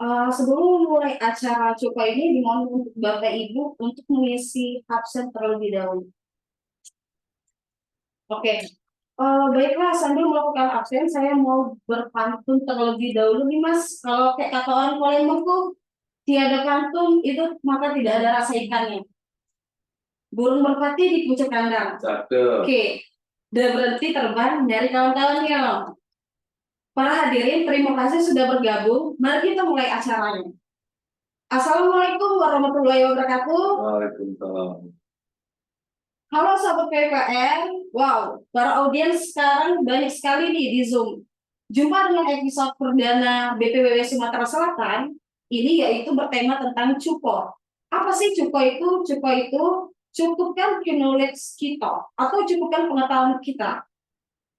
Sebelum mulai acara Cupa ini, dimohon untuk Bapak Ibu untuk mengisi absen terlebih dahulu. Oke, baiklah sambil melakukan absen, saya mau berpantun terlebih dahulu nih Mas. Kalau kayak kata orang Palembang tuh, tiada pantun itu maka tidak ada rasa ikannya. Burung merpati di pucuk kandang. Cakep. Oke, udah berhenti terbang dari kawan-kawannya. Para hadirin, terima kasih sudah bergabung. Mari kita mulai acaranya. Assalamualaikum warahmatullahi wabarakatuh. Waalaikumsalam. Halo sahabat PPR, wow, para audiens sekarang banyak sekali nih di Zoom. Jumpa dengan episode perdana BPWW Sumatera Selatan, ini yaitu bertema tentang cupo. Apa sih cupo itu? Cupo itu cukupkan knowledge kita atau cukupkan pengetahuan kita.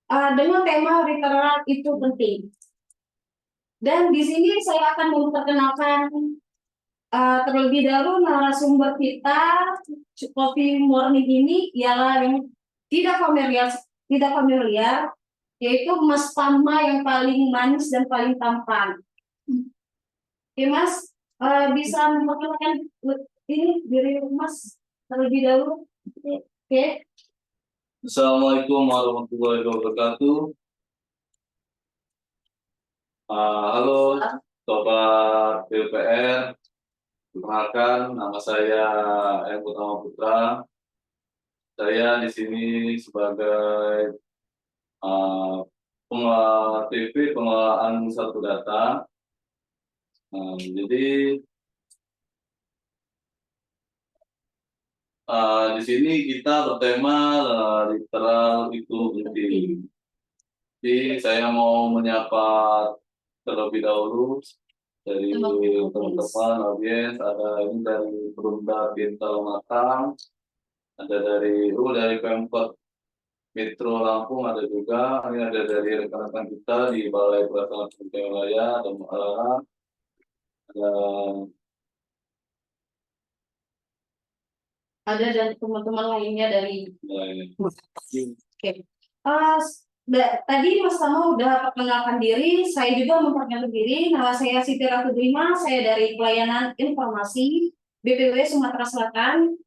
Dengan tema literal itu penting. Dan di sini saya akan memperkenalkan terlebih dahulu narasumber kita Coffee Morning ini ialah yang tidak familiar yaitu Mas Tama yang paling manis dan paling tampan. Oke Mas, bisa memperkenalkan ini diri Mas terlebih dahulu. Oke. Assalamualaikum warahmatullahi wabarakatuh. Halo Sobat PPR, perkenalkan nama saya M. Utama Putra. Saya di sini sebagai pengelola TV pengelolaan satu data. Jadi di sini kita bertema literal itu penting. Jadi saya mau menyapa terlebih dahulu dari teman-teman audiens, ada ini dari Perumda Bintang Matang, ada dari Pemkot Metro Lampung, ada juga ini ada dari rekan-rekan kita di Balai Pelaksanaan Pemerintahan Wilayah dan ada dan teman-teman lainnya dari lain. Oke. Tadi Mas Tama udah perkenalkan diri, saya juga memperkenalkan diri. Nama saya Siti Ratu Brima, saya dari Pelayanan Informasi BPW Sumatera Selatan.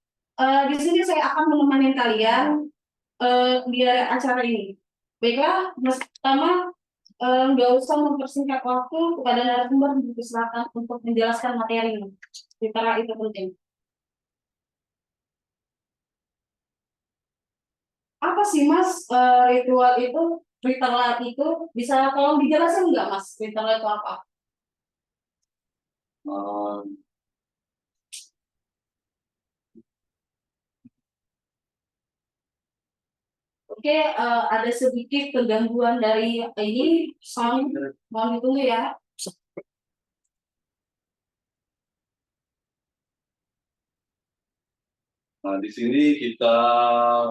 Di sini saya akan menemani kalian di acara ini. Baiklah, Mas Tama, nggak usah mempersingkat waktu kepada narasumber dipersilakan untuk menjelaskan materi ini. Karena itu penting. Apa sih Mas ritual itu bisa tolong dijelasin nggak Mas ritual itu apa? Oke, ada sedikit kegangguan dari ini sound, mohon ditunggu ya. Di sini kita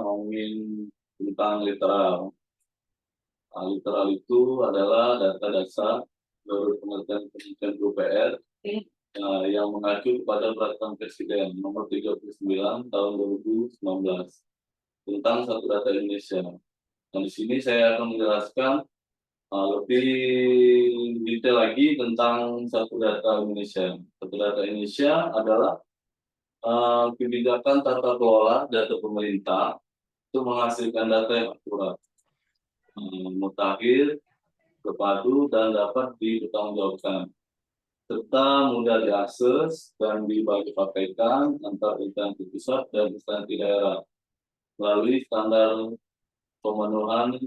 ngomongin tentang literal. Literal itu adalah data dasar menurut pengertian pendidikan UPR yang mengacu kepada Peraturan Presiden Nomor 39 Tahun 2019 tentang Satu Data Indonesia. Dan di sini saya akan menjelaskan lebih detail lagi tentang Satu Data Indonesia. Satu Data Indonesia adalah kebijakan tata kelola data pemerintah untuk menghasilkan data yang akurat, mutakhir, terpadu, dan dapat dipertanggungjawabkan, serta mudah diakses dan dibagi-pakaikan antar instansi pusat dan instansi daerah melalui standar pemenuhan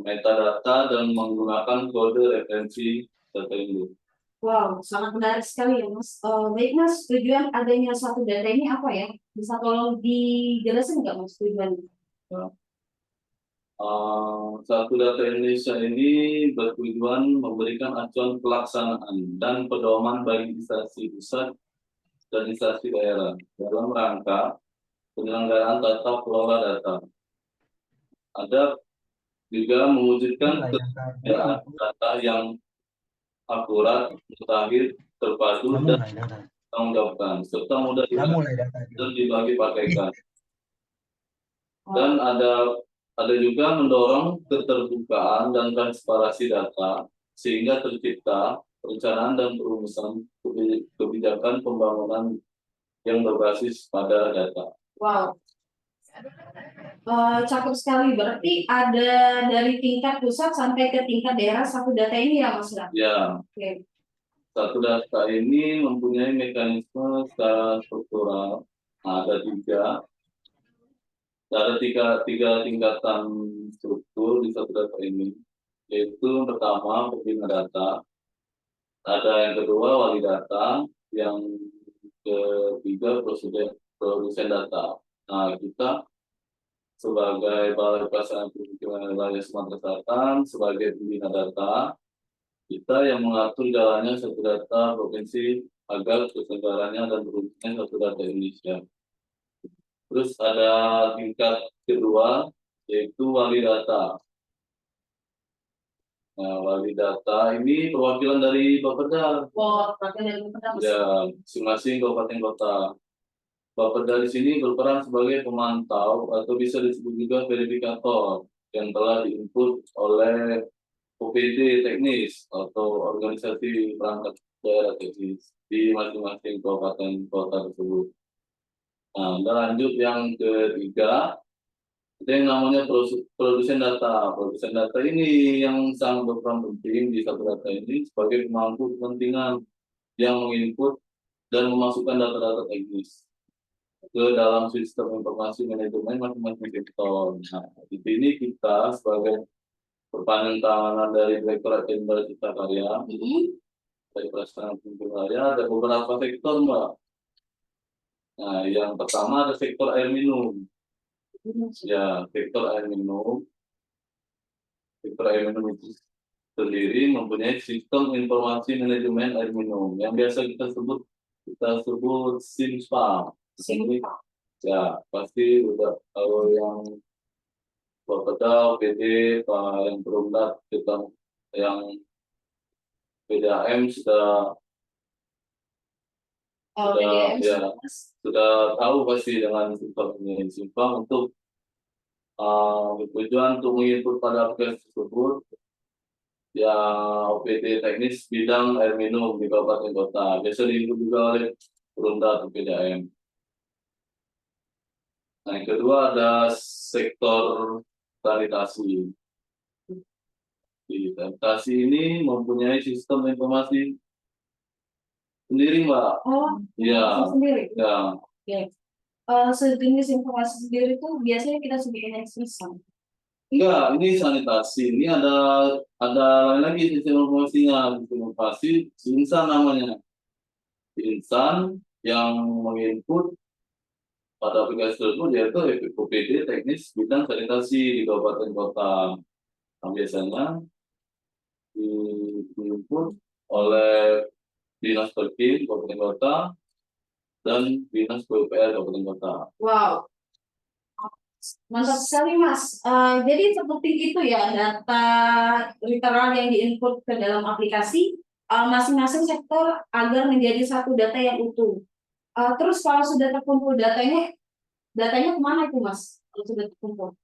metadata dan menggunakan kode referensi data induk. Wow, sangat menarik sekali ya Mas. Baik Mas, tujuan adanya satu data ini apa ya? Bisa tolong dijelasin nggak Mas tujuannya? Satu Data Indonesia ini bertujuan memberikan acuan pelaksanaan dan pedoman bagi instansi pusat dan instansi daerah dalam rangka penyelenggaraan tata kelola data. Ada juga mewujudkan data yang akurat, mutakhir, terpadu, dan ditanggungjawabkan, serta mudah dan dibagi pakaikan. Dan ada juga mendorong keterbukaan dan transparansi data sehingga tercipta perencanaan dan perumusan kebijakan pembangunan yang berbasis pada data. Wow, cakep sekali. Berarti ada dari tingkat pusat sampai ke tingkat daerah satu data ini ya, Mas? Ya, Oke. satu data ini mempunyai mekanisme secara struktural. Nah, ada tiga tingkatan struktur di satu data ini, yaitu pertama pembina data, ada yang kedua wali data, yang ketiga produsen data. Nah, kita sebagai Balai Pelaksanaan Permukiman Wilayah Sumatera Selatan sebagai pembina data, kita yang mengatur jalannya satu data provinsi agar terselenggaranya dan berfungsinya satu data Indonesia. Terus ada tingkat kedua, yaitu wali data. Nah, wali data ini perwakilan dari Bapeda. Wow, perhatian dari Bapak, Mas. Ya, masing-masing kabupaten kota. Bapeda di sini berperan sebagai pemantau atau bisa disebut juga verifikator yang telah diinput oleh OPD teknis atau organisasi perangkat daerah teknis di masing-masing kabupaten kota tersebut. Nah, lanjut yang ketiga, ada yang namanya produsen data. Produsen data ini yang sangat berperan penting di satu data ini sebagai pemangku kepentingan yang menginput dan memasukkan data-data teknis ke dalam sistem informasi manajemen masing-masing sektor. Nah, di sini kita sebagai perpanjangan tangan dari Direktorat Jenderal Cipta Karya, dari Pelaksanaan Permukiman Wilayah, ada beberapa sektor, Mbak. Nah, yang pertama ada sektor air minum. Ya, sektor air minum. Sektor air minum itu sendiri mempunyai sistem informasi manajemen air minum yang biasa kita sebut SIMSPA. Jadi, ya pasti udah kalau yang Bapeda, PD, Pak yang Perumdat, kita yang PDAM sudah PDM, ya sudah tahu pasti dengan simpang ini. Simpang untuk tujuan untuk menginput pada aplikasi tersebut ya OPD teknis bidang air minum di kabupaten kota. Biasa diinput juga oleh Perumda atau PDAM. Nah, yang kedua ada sektor sanitasi. Di sanitasi ini mempunyai sistem informasi sendiri, Mbak. Oh, Ya, sendiri. ya. Oke. Sejenis informasi sendiri itu biasanya kita sebutnya sistem. Enggak, ini sanitasi. Ini ada lain lagi sistem informasinya. Sistem informasi Insan namanya. Insan yang menginput pada aplikasi tersebut yaitu OPD teknis bidang sanitasi di kabupaten kota. Nah, biasanya diinput oleh Dinas Perkim Kabupaten Kota dan Dinas PUPR Kabupaten Kota. Wow, mantap sekali, Mas. Jadi seperti itu ya data literal yang diinput ke dalam aplikasi masing-masing sektor agar menjadi satu data yang utuh. Terus kalau sudah terkumpul datanya kemana itu, Mas? Kalau sudah terkumpul?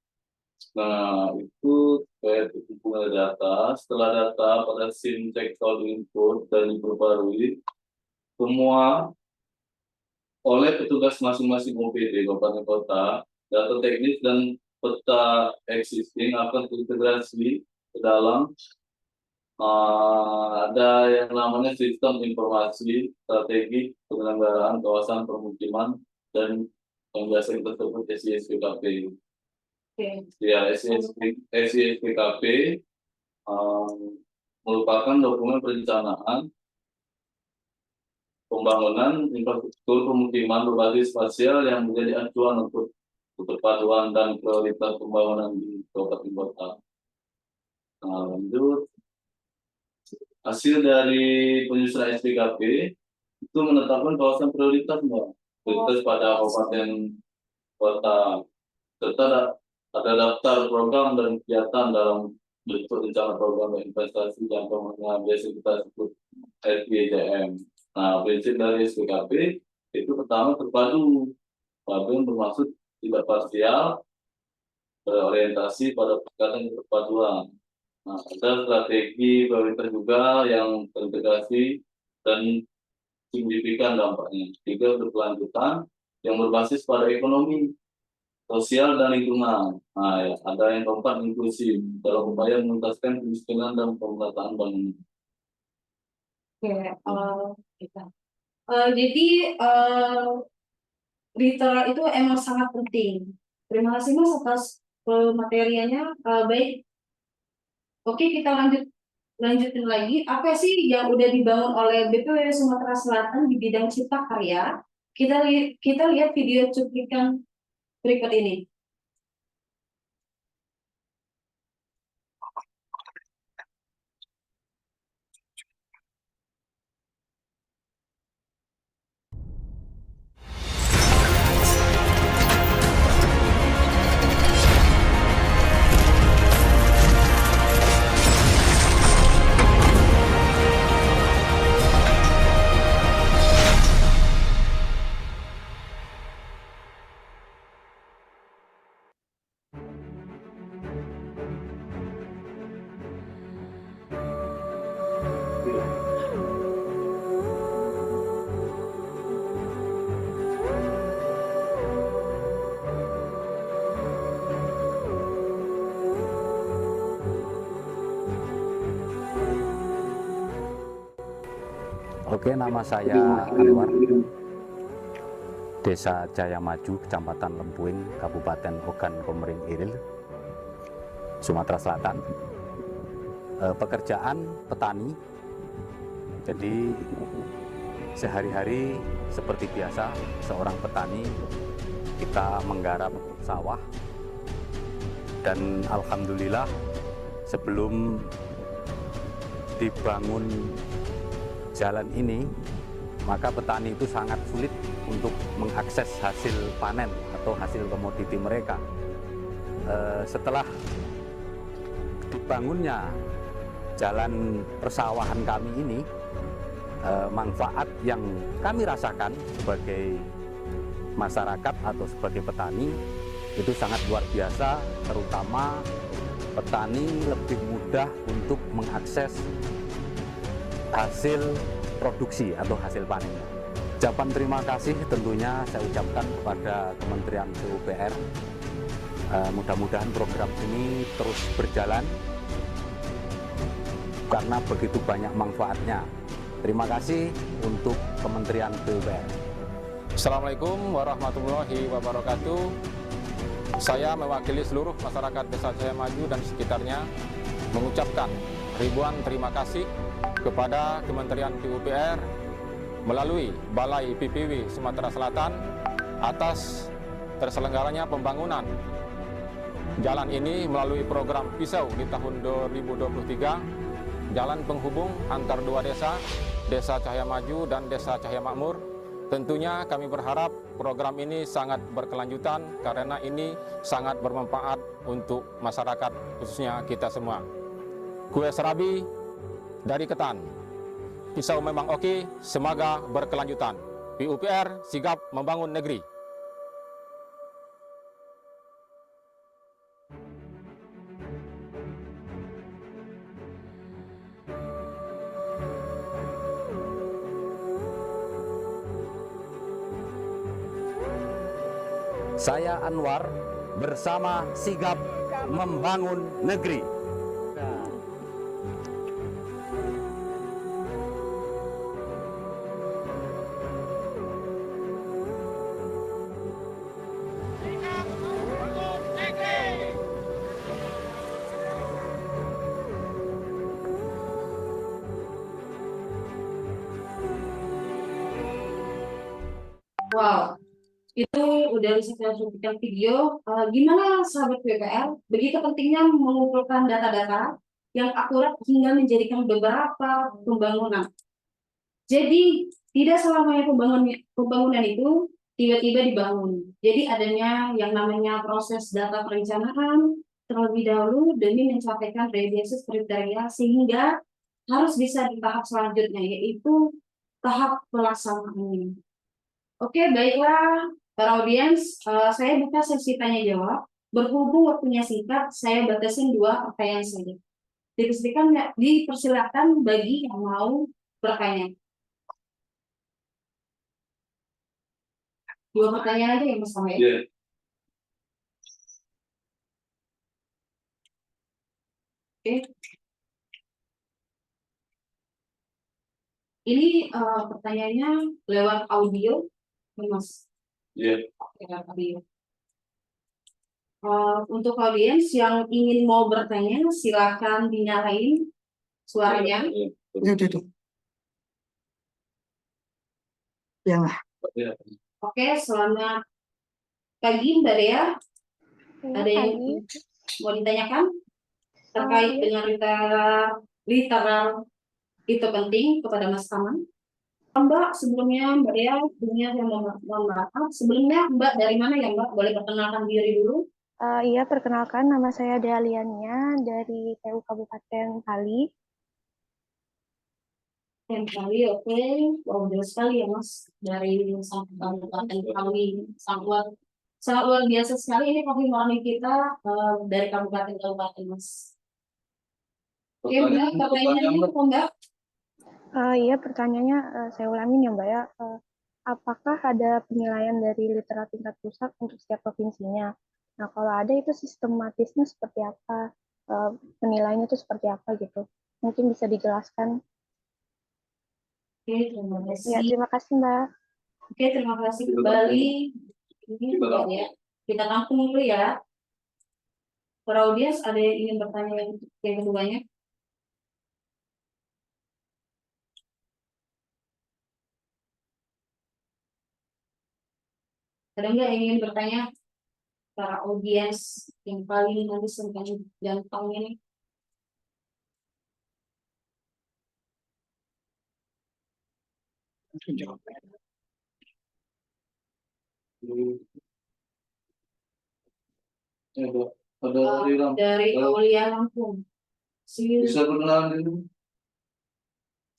Nah, itu kayak terkumpul data. Setelah data pada SIM sektor diinput dan diperbarui, semua oleh petugas masing-masing OPD Kabupaten Kota, data teknis dan peta existing akan terintegrasi ke dalam ada yang namanya sistem informasi strategi penyelenggaraan kawasan permukiman dan yang biasa kita sebut SISPKP. Ya, SISPKP merupakan dokumen perencanaan pembangunan infrastruktur pemukiman berbasis spasial yang menjadi acuan untuk keterpaduan dan prioritas pembangunan di kabupaten kota. Nah, lanjut, hasil dari penyusunan SPKP itu menetapkan kawasan prioritas, Mbak. Prioritas pada kabupaten kota, serta ada daftar program dan kegiatan dalam bentuk rencana program dan investasi jangka menengah biasa kita sebut RPJM. Nah, prinsip dari SPKP itu pertama terpadu. Yang bermaksud tidak parsial, berorientasi pada pendekatan keterpaduan. Nah, ada strategi pemerintah juga yang terintegrasi dan signifikan dampaknya. Tiga, berkelanjutan yang berbasis pada ekonomi, sosial, dan lingkungan. Nah, ya, ada yang keempat, inklusi dalam upaya menuntaskan kemiskinan dan pemerataan bangunan. Oke, kita. Jadi literal itu emang sangat penting. Terima kasih Mas atas materianya. Baik, oke kita lanjutin lagi. Apa sih yang udah dibangun oleh BPW Sumatera Selatan di bidang cipta karya? Kita lihat video cuplikan berikut ini. Oke, nama saya Anwar, Desa Jaya Maju, Kecamatan Lempuing, Kabupaten Ogan Komering Ilir, Sumatera Selatan. Pekerjaan petani, jadi sehari-hari seperti biasa seorang petani kita menggarap sawah, dan alhamdulillah sebelum dibangun jalan ini, maka petani itu sangat sulit untuk mengakses hasil panen atau hasil komoditi mereka. Setelah dibangunnya jalan persawahan kami ini, manfaat yang kami rasakan sebagai masyarakat atau sebagai petani itu sangat luar biasa, terutama petani lebih mudah untuk mengakses hasil produksi atau hasil panennya. Ucapan terima kasih tentunya saya ucapkan kepada Kementerian PUPR. Mudah-mudahan program ini terus berjalan karena begitu banyak manfaatnya. Terima kasih untuk Kementerian PUPR. Assalamualaikum warahmatullahi wabarakatuh. Saya mewakili seluruh masyarakat Desa Jaya Maju dan sekitarnya mengucapkan ribuan terima kasih kepada Kementerian PUPR melalui Balai PPW Sumatera Selatan atas terselenggaranya pembangunan jalan ini melalui program Pisau di tahun 2023, jalan penghubung antar dua desa, Desa Cahaya Maju dan Desa Cahaya Makmur. Tentunya kami berharap program ini sangat berkelanjutan karena ini sangat bermanfaat untuk masyarakat, khususnya kita semua. Kue serabi dari ketan, pisau memang oke, semoga berkelanjutan. PUPR sigap membangun negeri. Saya Anwar bersama sigap membangun negeri. Wow, itu udah bisa saya cuplikan video. Gimana sahabat PPR? Begitu pentingnya mengumpulkan data-data yang akurat hingga menjadikan beberapa pembangunan. Jadi tidak selamanya pembangunan itu tiba-tiba dibangun. Jadi adanya yang namanya proses data perencanaan terlebih dahulu demi mencapai realisasi kriteria sehingga harus bisa di tahap selanjutnya, yaitu tahap pelaksanaan. Oke, baiklah para audiens, saya buka sesi tanya jawab. Berhubung waktunya singkat, saya batasin 2 pertanyaan saja. dipersilakan bagi yang mau bertanya. 2 pertanyaan aja ya Mas Tama ya. Iya. Oke. Ini pertanyaannya lewat audio, Mas. Iya. Lewat audio. Untuk audiens yang ingin mau bertanya, silakan dinyalain suaranya. Iya. Udah. Ya lah. Iya. Oke, selamat pagi Mbak Dea. Ada yang mau ditanyakan terkait dengan literal itu penting kepada Mas Taman? Mbak, sebelumnya Mbak Dea punya yang mohon maaf. Sebelumnya Mbak dari mana ya Mbak? Boleh perkenalkan diri dulu? Iya, perkenalkan nama saya Dealiania dari TU Kabupaten Pali. Yang kali, oke. Wow, jelas sekali ya Mas. Dari Kabupaten Pali, sangat luar biasa sekali. Ini kopi morning kita dari kabupaten Mas. Oke Mbak, pertanyaannya apa Mbak? Iya, pertanyaannya saya ulangin ya Mbak ya. Apakah ada penilaian dari literal tingkat pusat untuk setiap provinsinya? Nah, kalau ada itu sistematisnya seperti apa? Penilaiannya itu seperti apa gitu? Mungkin bisa dijelaskan. Oke, terima kasih. Ya, terima kasih Mbak. Oke, terima kasih kembali. Ini Mbak ya. Kita tampung dulu ya. Para audiens, ada yang ingin bertanya yang keduanya? Ada nggak yang ingin bertanya? Para audiens yang paling nanti tentang jantung ini. Dari Aulia Lampung. Bisa berkenalan dulu.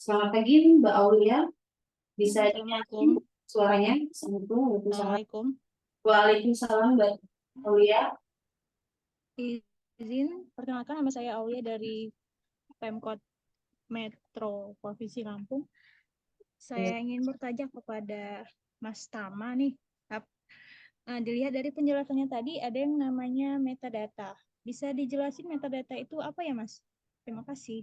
Selamat pagi Mbak Aulia. Bisa dengarkan suaranya? Assalamualaikum. Waalaikumsalam Mbak Aulia. Izin perkenalkan, nama saya Aulia dari Pemkot Metro Provinsi Lampung. Saya ingin bertanya kepada Mas Tama nih. Dilihat dari penjelasannya tadi ada yang namanya metadata. Bisa dijelasin metadata itu apa ya Mas? Terima kasih.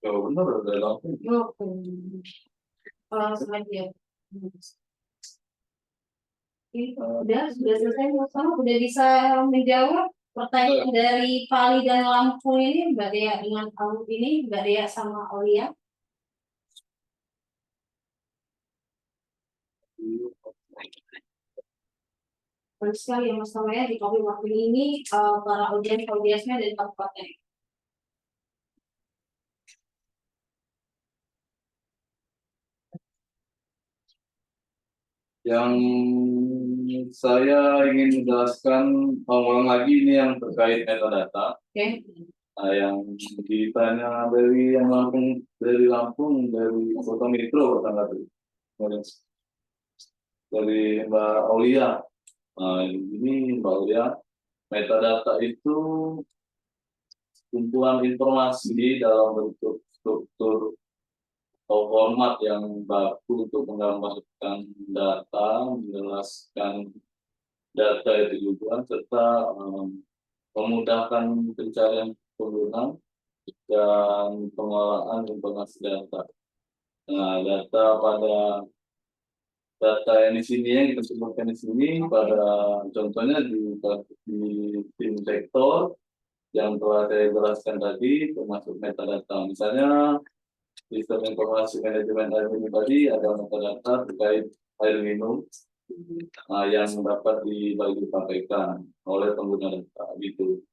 Ya benar ada Lampung. Oke. Sengaja. Sudah selesai Mas Tama. Sudah bisa menjawab pertanyaan dari Pali dan Lampung ini Mbak Dea dengan ini Mbak Dea sama Aulia. Baik sekali ya Mas Tama ya, di kopi waktu ini para audiensnya dari kabupaten. Yang saya ingin menjelaskan ulang lagi ini yang terkait metadata. Oke. Nah, yang ditanya dari yang Lampung, dari Kota Metro, dari Mbak Aulia. Nah, ini Mbak Aulia, metadata itu kumpulan informasi dalam bentuk struktur atau format yang baku untuk menggambarkan data, menjelaskan data itu juga, serta memudahkan pencarian pengguna dan pengolahan informasi data. Nah, data yang di sini yang kita sebutkan di sini pada contohnya di tim sektor yang telah saya jelaskan tadi, termasuk metadata. Misalnya sistem informasi manajemen air minum tadi ada metadata terkait air minum yang dapat dibagi pakai oleh pengguna data gitu.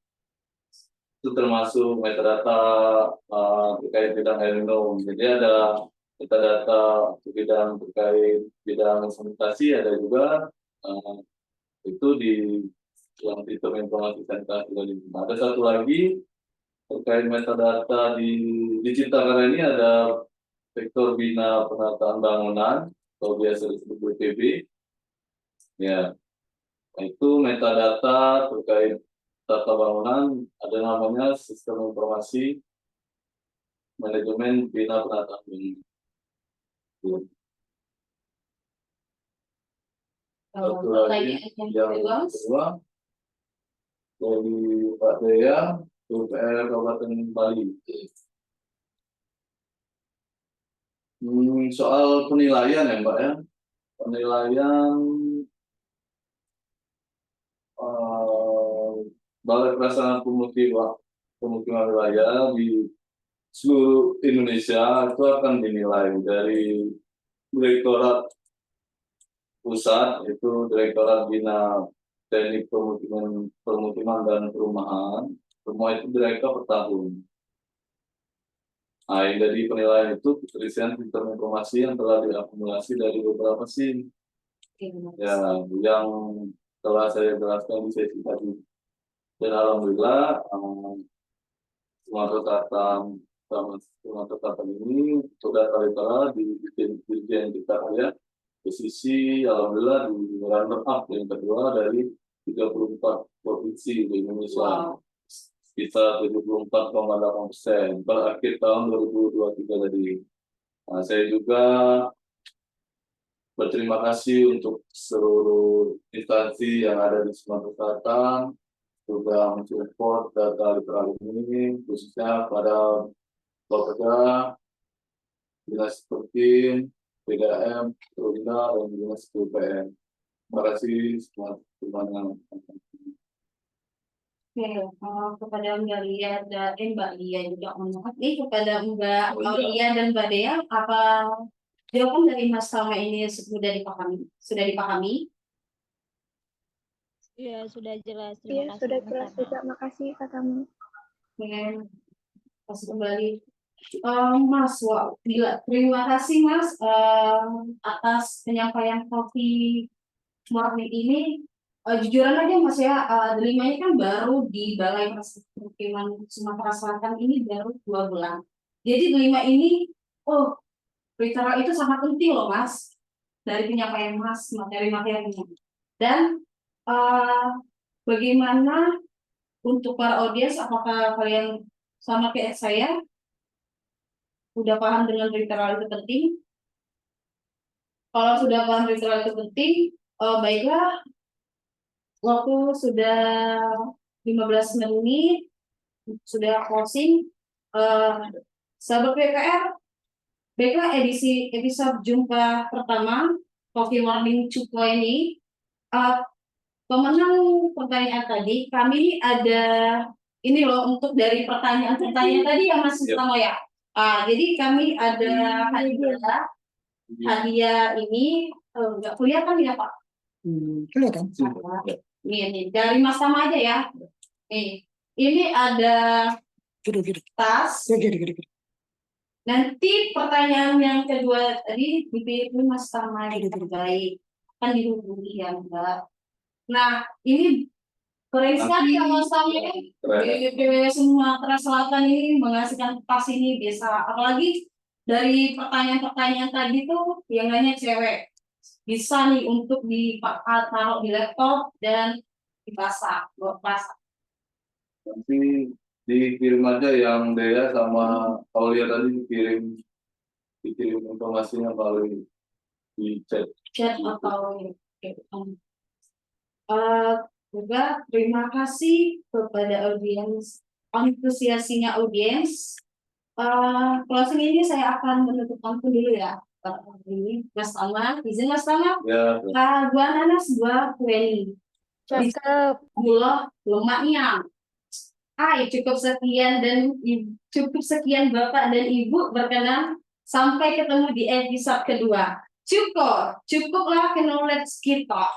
Itu termasuk metadata terkait bidang air minum. Jadi ada metadata terkait bidang sanitasi, ada juga itu di yang sistem informasi sanitasi tadi. Ada satu lagi terkait metadata di Cipta Karya ini ada sektor bina penataan bangunan atau biasa disebut BPB. Ya, Itu metadata terkait tata bangunan, ada namanya sistem informasi manajemen bina penataan bangunan. Satu lagi yang kedua dari Pak Dea, UPR Kabupaten Bali. Soal penilaian ya Mbak ya, penilaian Balai Pelaksanaan Pemukiman Wilayah di seluruh Indonesia itu akan dinilai dari Direktorat Pusat, itu Direktorat Bina Teknik Permukiman dan Perumahan, semua itu direktur per tahun. Nah, dari penilaian itu keterisian sistem informasi yang telah diakumulasi dari beberapa SIM. Ya, yang telah saya jelaskan di sesi tadi. Dan alhamdulillah Sumatera Selatan ini sudah kali di dirjen kita ya, posisi alhamdulillah di runner up yang kedua dari 34 provinsi di Indonesia. Wow. Sekitar 74,8% per akhir tahun 2023 tadi. Nah, saya juga berterima kasih untuk seluruh instansi yang ada di Sumatera Selatan juga mensupport data literal ini, khususnya pada Bapeda, Dinas Perkin, PDAM, Perwira, dan Dinas PUPR. Terima kasih semuanya. Oke, kepada Mbak Lia dan Mbak Lia juga kepada Mbak Aulia dan Mbak Dea, apa jawaban dari Mas Tama ini sudah dipahami? Sudah dipahami? Ya, sudah jelas. Iya, Terima kasih. sudah Mas jelas Tama. juga. Makasih Kak Tama. Oke, kasih kembali. Mas, wow, gila. Terima kasih Mas atas penyampaian kopi morning ini. Jujuran aja Mas ya, Delima ini kan baru di Balai Permukiman Sumatera Selatan ini baru 2 bulan. Jadi Delima ini, literal itu sangat penting loh Mas, dari penyampaian Mas, materi-materinya. Dan bagaimana untuk para audiens, apakah kalian sama kayak saya, udah paham dengan literal itu penting? Kalau sudah paham literal itu penting, baiklah. Waktu sudah 15 menit, sudah closing. Sahabat BK episode jumpa pertama Coffee Morning Cuko ini. Pemenang pertanyaan tadi, kami ada ini loh untuk dari pertanyaan-pertanyaan tadi yang masih sama ya. Jadi kami ada hadiah ini nggak kelihatan ya Pak? Kelihatan. Nih, dari Mas Tama aja ya. Nih, ini ada Gitu. tas. Gitu. Nanti pertanyaan yang kedua tadi dipilih Mas Tama yang terbaik. Kan dihubungi ya Mbak. Nah, ini keren sekali ya Mas Tama ya. Di Sumatera Selatan ini menghasilkan tas ini bisa. Apalagi dari pertanyaan-pertanyaan tadi tuh yang hanya cewek. Bisa nih untuk taruh di laptop dan dipasak, buat pasak. Nanti dikirim aja yang Dea sama Aulia tadi dikirim informasinya melalui di chat. Atau juga terima kasih kepada audiens, antusiasinya audiens. Closing ini saya akan menutupkan dulu ya. Ini Mas Tama, izin Mas Tama. Ya. Gua nanas, gua kueni. Cakep. Gula lemaknya. Cukup sekian Bapak dan Ibu berkenan. Sampai ketemu di episode kedua. Cukuplah knowledge kita.